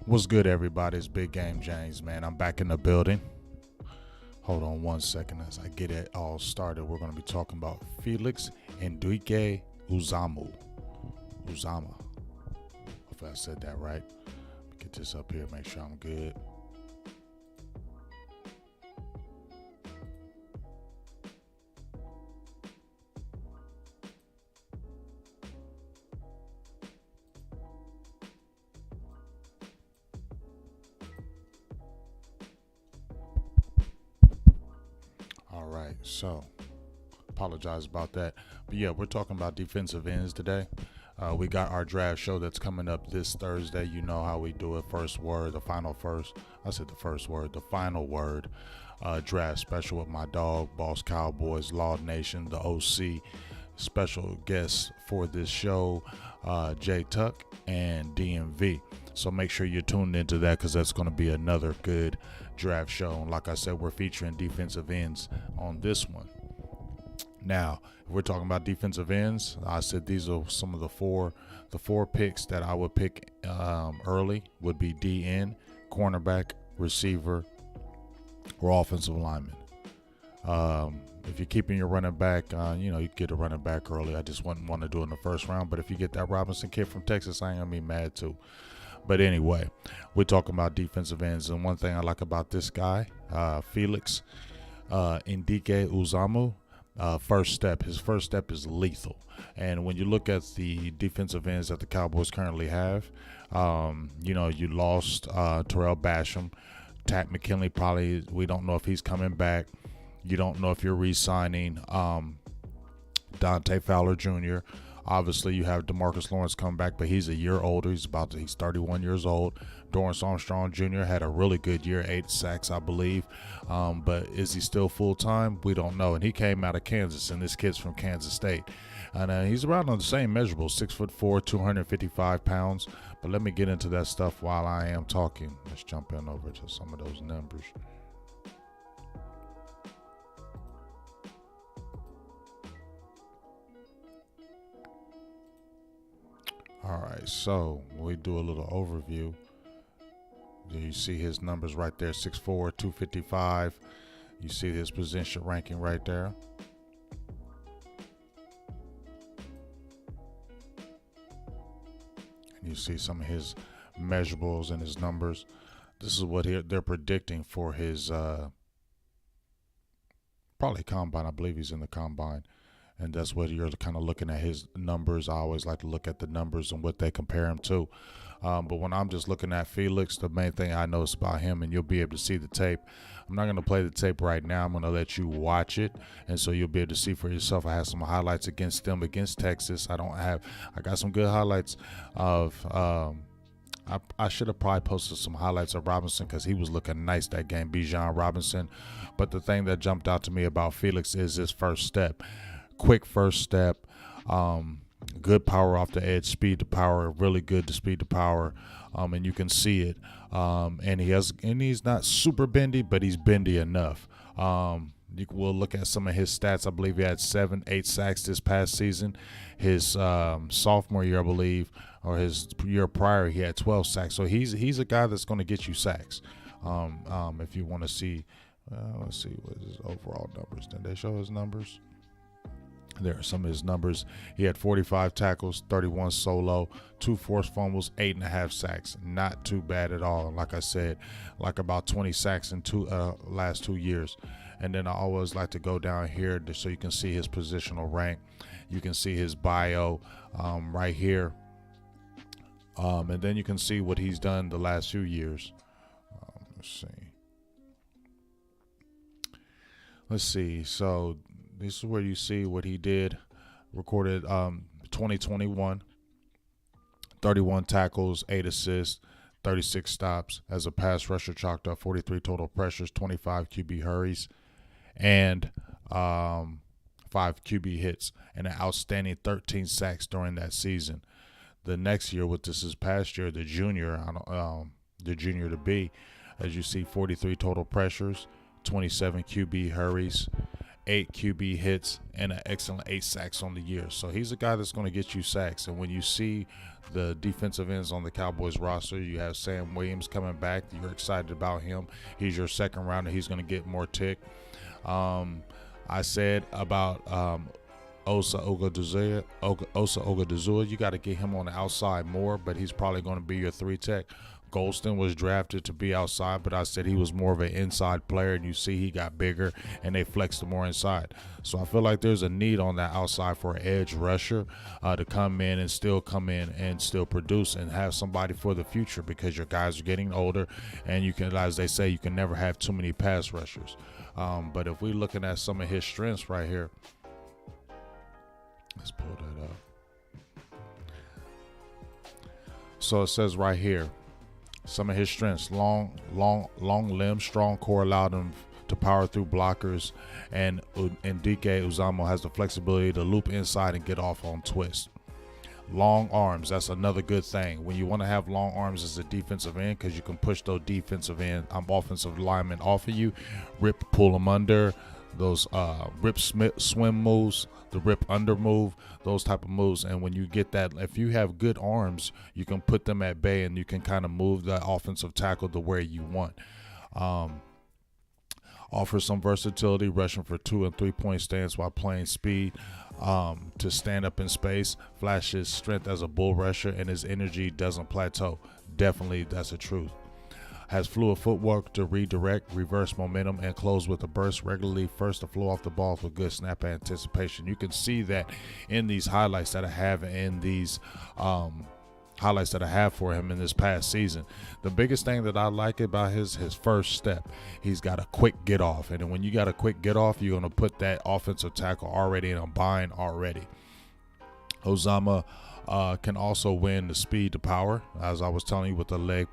What's good, everybody? It's Big Game James, man. I'm back in the building. Hold on one second as I get it all started. We're going to be talking about Felix Anudike Uzomah. Hopefully I said that right. Get this up here, make sure I'm good. All right, so apologize about that. But yeah, we're talking about defensive ends today. We got our draft show that's coming up this Thursday. You know how we do it. First word, the final first. I said the first word, the final word. Draft special with my dog, Boss Cowboys, Law Nation, the OC. Special guests for this show, J Tuck and DMV. So make sure you're tuned into that because that's going to be another good draft show. And like I said, we're featuring defensive ends on this one. Now, if we're talking about defensive ends, I said these are some of the four picks that I would pick early would be DN, cornerback, receiver, or offensive lineman. If you're keeping your running back, you can get a running back early. I just wouldn't want to do it in the first round. But if you get that Robinson kid from Texas, I ain't going to be mad too. But anyway, we're talking about defensive ends. And one thing I like about this guy, Felix Anudike Uzomah, his first step is lethal. And when you look at the defensive ends that the Cowboys currently have, you lost Terrell Basham. Tat McKinley probably, we don't know if he's coming back. You don't know if you're re-signing Dante Fowler Jr. Obviously, you have DeMarcus Lawrence come back, but he's a year older. He's 31 years old. Dorrance Armstrong Jr. had a really good year, 8 sacks, I believe. But is he still full-time? We don't know. And he came out of Kansas, and this kid's from Kansas State. And he's around on the same measurables, 6'4", 255 pounds. But let me get into that stuff while I am talking. Let's jump in over to some of those numbers. All right, so we do a little overview. You see his numbers right there, 6'4", 255. You see his position ranking right there. And you see some of his measurables and his numbers. This is what they're predicting for his probably combine. I believe he's in the combine. And that's what you're kind of looking at his numbers. I always like to look at the numbers and what they compare him to. But when I'm just looking at Felix, the main thing I notice about him, and you'll be able to see the tape. I'm not going to play the tape right now. I'm going to let you watch it. And so you'll be able to see for yourself. I have some highlights against Texas. I got some good highlights of, I should have probably posted some highlights of Robinson because he was looking nice that game, Bijan Robinson. But the thing that jumped out to me about Felix is his first step. Quick first step, good power off the edge, speed to power, really good to speed to power, and you can see it. And he's not super bendy, but he's bendy enough. We'll look at some of his stats. I believe he had 8 sacks this past season. His sophomore year, I believe, or his year prior, he had 12 sacks. So he's a guy that's going to get you sacks. If you want to see, let's see what his overall numbers. Did they show his numbers? There are some of his numbers. He had 45 tackles, 31 solo, 2 forced fumbles, 8.5 sacks. Not too bad at all. Like I said, like about 20 sacks in last 2 years. And then I always like to go down here so you can see his positional rank. You can see his bio right here. And then you can see what he's done the last few years. Let's see. So this is where you see what he did. Recorded 2021, 31 tackles, 8 assists, 36 stops. As a pass rusher, chalked up 43 total pressures, 25 QB hurries, and 5 QB hits, and an outstanding 13 sacks during that season. The next year, his past year, the junior to be, as you see, 43 total pressures, 27 QB hurries, 8 QB hits and an excellent 8 sacks on the year. So he's a guy that's going to get you sacks. And when you see the defensive ends on the Cowboys roster, you have Sam Williams coming back. You're excited about him. He's your second rounder. He's going to get more tick. I said about Osa Ogadazua, you got to get him on the outside more, but he's probably going to be your 3 tech. Golston was drafted to be outside, but I said he was more of an inside player, and you see he got bigger and they flexed him more inside. So I feel like there's a need on that outside for an edge rusher to come in and still produce and have somebody for the future, because your guys are getting older, and you can, as they say, you can never have too many pass rushers. But if we're looking at some of his strengths right here, let's pull that up. So it says right here, some of his strengths: long limbs, strong core, allowed him to power through blockers, and Anudike Uzomah has the flexibility to loop inside and get off on twists. Long arms, that's another good thing. When you want to have long arms as a defensive end, because you can push those offensive linemen off of you, pull them under, those swim moves, the rip under move, those type of moves. And when you get that, if you have good arms, you can put them at bay and you can kind of move the offensive tackle to where you want. Offers some versatility, rushing for 2 and 3 point stance while playing speed to stand up in space. Flashes strength as a bull rusher, and his energy doesn't plateau. Definitely, that's the truth. Has fluid footwork to redirect, reverse momentum, and close with a burst. Regularly first to flow off the ball with good snap anticipation. You can see that in these highlights that I have for him in this past season. The biggest thing that I like about his first step, he's got a quick get off. And when you got a quick get off, you're going to put that offensive tackle already in a bind already. Uzomah can also win the speed to power, as I was telling you, with the leg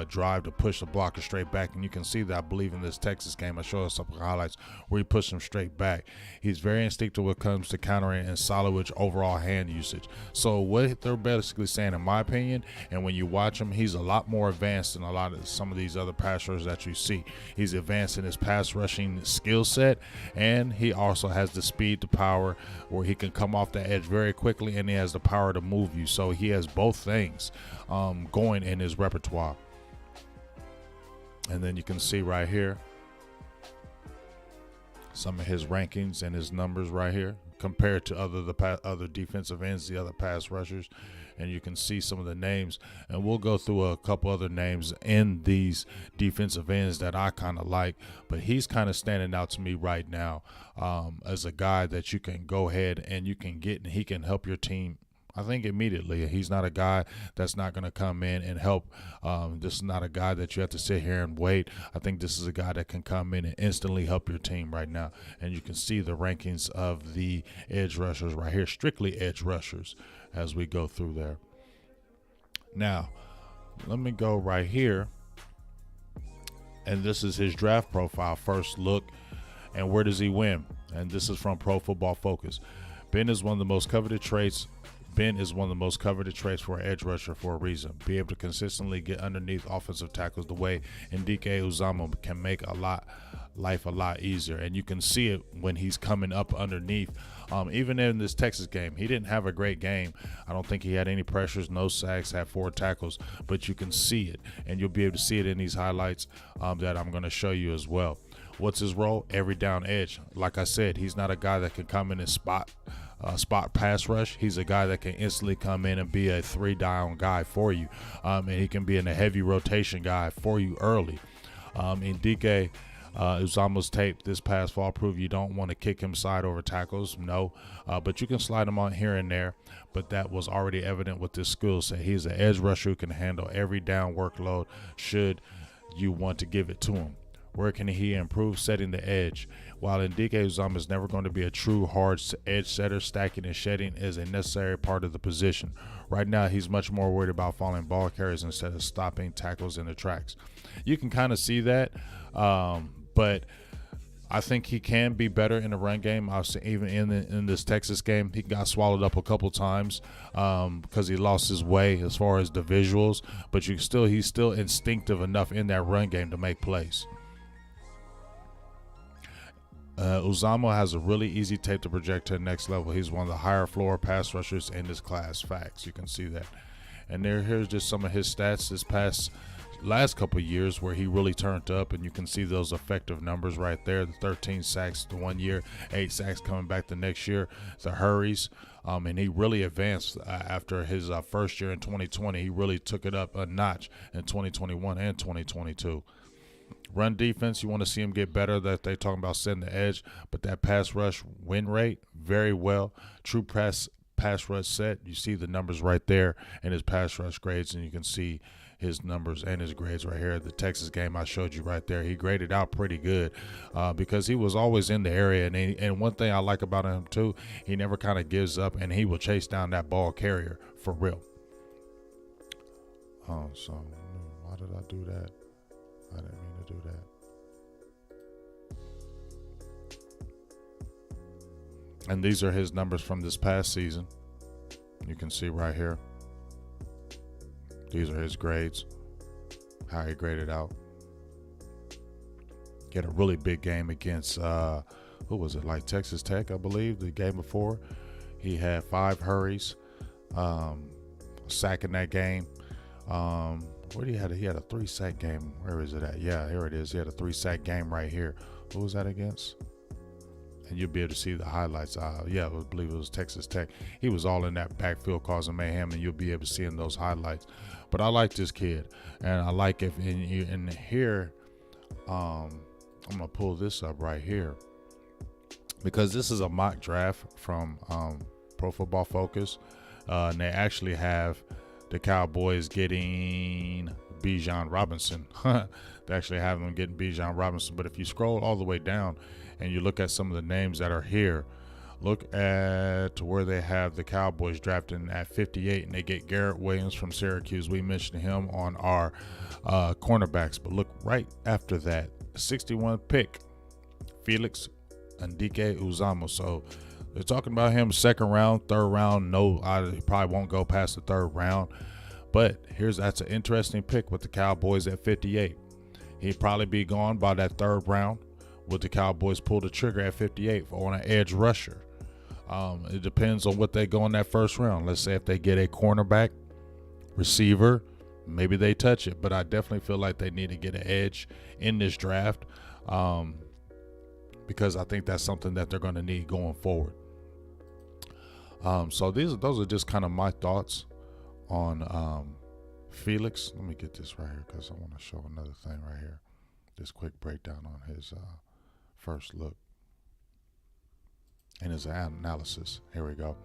drive to push the blocker straight back. And you can see that, I believe, in this Texas game. I showed us some highlights where he pushed him straight back. He's very instinctive when it comes to countering and solid with overall hand usage. So what they're basically saying, in my opinion, and when you watch him, he's a lot more advanced than some of these other pass rushers that you see. He's advanced in his pass rushing skill set, and he also has the speed to power where he can come off the edge very quickly, and he has the power to move you. So he has both things going in his repertoire. And then you can see right here some of his rankings and his numbers right here compared to other defensive ends, the other pass rushers. And you can see some of the names, and we'll go through a couple other names in these defensive ends that I kind of like, but he's kind of standing out to me right now as a guy that you can go ahead and you can get, and he can help your team, I think, immediately. He's not a guy that's not going to come in and help. This is not a guy that you have to sit here and wait. I think this is a guy that can come in and instantly help your team right now. And you can see the rankings of the edge rushers right here, strictly edge rushers, as we go through there. Now, let me go right here. And this is his draft profile, first look. And where does he win? And this is from Pro Football Focus. Ben is one of the most coveted traits for an edge rusher for a reason. Be able to consistently get underneath offensive tackles the way Anudike Uzomah can make life a lot easier. And you can see it when he's coming up underneath. Even in this Texas game, he didn't have a great game. I don't think he had any pressures, no sacks, had 4 tackles, but you can see it, and you'll be able to see it in these highlights that I'm going to show you as well. What's his role? Every down edge. Like I said, he's not a guy that can come in and spot pass rush. He's a guy that can instantly come in and be a 3-down guy for you, and he can be in a heavy rotation guy for you early. Anudike Uzomah's tape this past fall proved you don't want to kick him side over tackles, no, but you can slide him on here and there. But that was already evident with this skill set. He's an edge rusher who can handle every down workload should you want to give it to him. Where can he improve? Setting the edge. While Anudike Uzomah is never going to be a true hard edge setter, stacking and shedding is a necessary part of the position. Right now, he's much more worried about falling ball carriers instead of stopping tackles in the tracks. You can kind of see that, but I think he can be better in the run game. I've seen even in this Texas game, he got swallowed up a couple times because he lost his way as far as the visuals. But he's still instinctive enough in that run game to make plays. Uzomah has a really easy tape to project to the next level. He's one of the higher floor pass rushers in this class. Facts. You can see that. And here's just some of his stats this last couple of years where he really turned up, and you can see those effective numbers right there. The 13 sacks the 1 year, 8 sacks coming back the next year, the hurries, and he really advanced after his first year in 2020. He really took it up a notch in 2021 and 2022. Run defense, you want to see him get better. That they talking about setting the edge, but that pass rush win rate, very well. True pass rush set, you see the numbers right there in his pass rush grades, and you can see his numbers and his grades right here. The Texas game I showed you right there, he graded out pretty good because he was always in the area. And one thing I like about him too, he never kind of gives up, and he will chase down that ball carrier for real. So why did I do that? I didn't mean to do that. And these are his numbers from this past season. You can see right here. These are his grades, how he graded out. He had a really big game against, who was it, like Texas Tech, I believe, the game before. He had 5 hurries, sack in that game. Where did he had? He had a 3-sack game. Where is it at? Yeah, here it is. He had a 3-sack game right here. Who was that against? And you'll be able to see the highlights. Yeah, I believe it was Texas Tech. He was all in that backfield causing mayhem, and you'll be able to see in those highlights. But I like this kid, and I like it. In here, I'm gonna pull this up right here because this is a mock draft from Pro Football Focus, and they actually have the Cowboys getting Bijan Robinson. They actually have them getting Bijan Robinson. But if you scroll all the way down and you look at some of the names that are here, look at where they have the Cowboys drafting at 58, and they get Garrett Williams from Syracuse. We mentioned him on our cornerbacks. But look right after that, 61 pick, Felix Anudike Uzomah. So they're talking about him second round, third round. No, he probably won't go past the third round. But that's an interesting pick with the Cowboys at 58. He'd probably be gone by that third round. Would the Cowboys pull the trigger at 58 on an edge rusher? It depends on what they go in that first round. Let's say if they get a cornerback, receiver, maybe they touch it. But I definitely feel like they need to get an edge in this draft because I think that's something that they're going to need going forward. So those are just kind of my thoughts on Felix. Let me get this right here because I want to show another thing right here. This quick breakdown on his first look and his analysis. Here we go.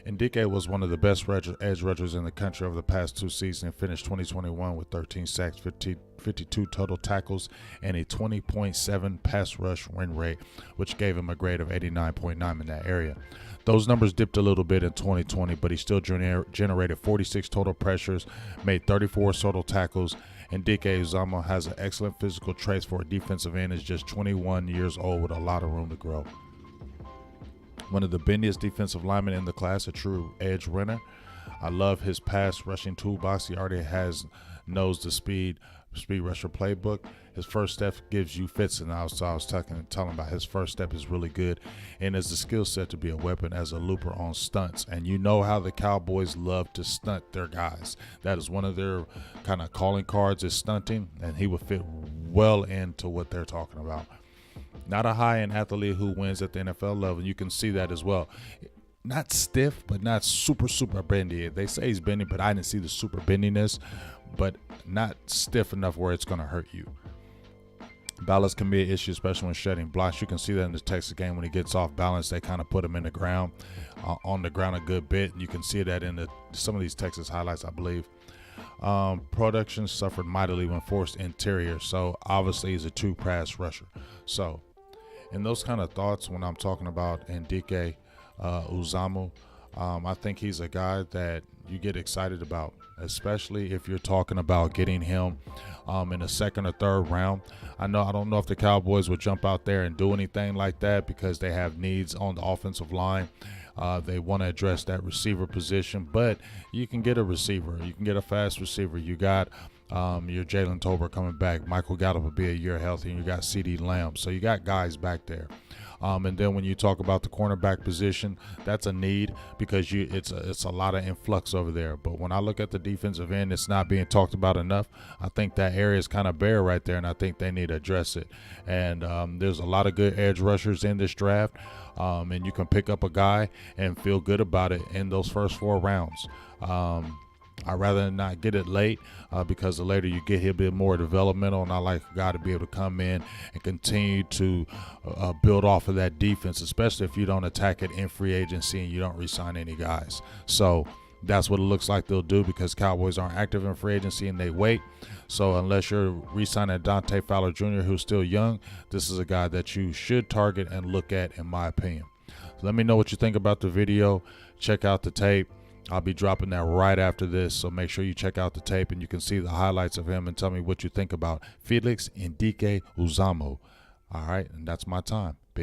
Anudike was one of the best edge rushers in the country over the past 2 seasons and finished 2021 with 13 sacks, 52 total tackles, and a 20.7 pass rush win rate, which gave him a grade of 89.9 in that area. Those numbers dipped a little bit in 2020, but he still generated 46 total pressures, made 34 total tackles. Anudike Uzomah has an excellent physical traits for a defensive end. Is just 21 years old with a lot of room to grow. One of the bendiest defensive linemen in the class, a true edge runner. I love his pass rushing toolbox. He already knows the speed rusher playbook. His first step gives you fits, and I was telling about his first step is really good, and has the skill set to be a weapon as a looper on stunts. And you know how the Cowboys love to stunt their guys. That is one of their kind of calling cards is stunting, and he would fit well into what they're talking about. Not a high-end athlete who wins at the NFL level. You can see that as well. Not stiff, but not super bendy. They say he's bendy, but I didn't see the super bendiness, but not stiff enough where it's going to hurt you. Balance can be an issue, especially when shedding blocks. You can see that in the Texas game when he gets off balance, they kind of put him in the ground, on the ground a good bit. You can see that in some of these Texas highlights, I believe. Production suffered mightily when forced interior, so obviously he's a true pass rusher. So in those kind of thoughts, when I'm talking about Anudike Uzomah, I think he's a guy that you get excited about, especially if you're talking about getting him in the second or third round. I don't know if the Cowboys would jump out there and do anything like that because they have needs on the offensive line. They want to address that receiver position, but you can get a receiver. You can get a fast receiver. You got Your Jalen Tolbert coming back. Michael Gallup will be a year healthy, and you got CeeDee Lamb. So you got guys back there. And then when you talk about the cornerback position, that's a need because it's a lot of influx over there. But when I look at the defensive end, it's not being talked about enough. I think that area is kind of bare right there, and I think they need to address it. And there's a lot of good edge rushers in this draft, and you can pick up a guy and feel good about it in those first 4 rounds. I'd rather not get it late because the later you get, he'll be more developmental, and I like a guy to be able to come in and continue to build off of that defense, especially if you don't attack it in free agency and you don't re-sign any guys. So that's what it looks like they'll do because Cowboys aren't active in free agency and they wait. So unless you're re-signing Dante Fowler Jr., who's still young, this is a guy that you should target and look at, in my opinion. So let me know what you think about the video. Check out the tape. I'll be dropping that right after this, so make sure you check out the tape and you can see the highlights of him and tell me what you think about Felix Anudike Uzomah. All right, and that's my time.